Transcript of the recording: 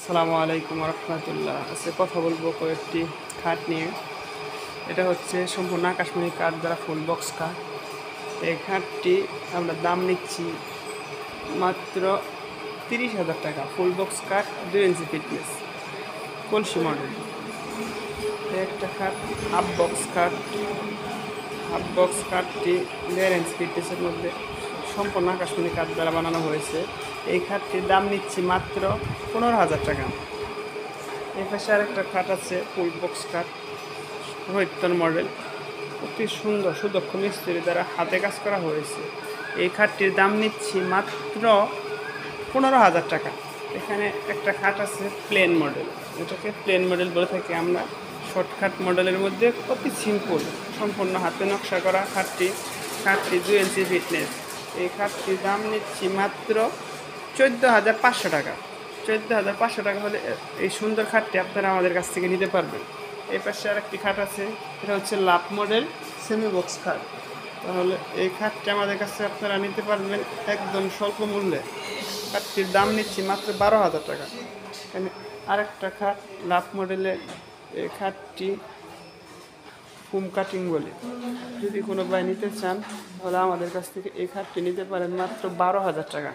আসসালামু আলাইকুম রহমতুল্লাহ। আজকে কথা বলবো কয়েকটি খাট নিয়ে। এটা হচ্ছে সম্পূর্ণ আকাশমণি কাঠ দ্বারা ফুল বক্স কাঠ। এই খাটটি আমরা দাম নিচ্ছি মাত্র 30,000 টাকা। ফুল বক্স কাঠ, 2 ইঞ্চি ফিটনেস, কলসি মডেল। একটা খাট হাফ বক্স কাঠ। হাফ বক্স কাঠটি 1.5 ইঞ্চি ফিটনেসের মধ্যে সম্পূর্ণ আকাশমণি কাঠ দ্বারা বানানো হয়েছে। এই খাটটির দাম নিচ্ছি মাত্র 15,000 টাকা। এই পাশে আরেকটা খাট আছে ফুল বক্স কাঠ, রোহিতন মডেল, অতি সুন্দর সুদক্ষ মিস্ত্রি দ্বারা হাতে কাজ করা হয়েছে। এই খাটটির দাম নিচ্ছি মাত্র 15,000 টাকা। এখানে একটা খাট আছে প্লেন মডেল, এটাকে প্লেন মডেল বলে থাকি আমরা। শর্টকাট মডেলের মধ্যে অতি সিম্পল, সম্পূর্ণ হাতে নকশা করা খাটটি 2 ইঞ্চি ফিটনেস। এই খাটটির দাম নিচ্ছি মাত্র 14,500 টাকা। 14,500 টাকা হলে এই সুন্দর খাটটি আপনারা আমাদের কাছ থেকে নিতে পারবেন। এই পাশে আর একটি খাট আছে, এটা হচ্ছে লাভ মডেল সেমি বক্স খাট। তাহলে এই খাটটি আমাদের কাছে আপনারা নিতে পারবেন একদম স্বল্প মূল্যে। খাটটির দাম নিচ্ছি মাত্র 12,000 টাকা। এখানে আরেকটা খাট লাভ মডেলের, এই খাটটি ফুম কাটিং বলে। যদি কোনো ভাই নিতে চান তাহলে আমাদের কাছ থেকে এই খাটটি নিতে পারেন মাত্র 12,000 টাকা।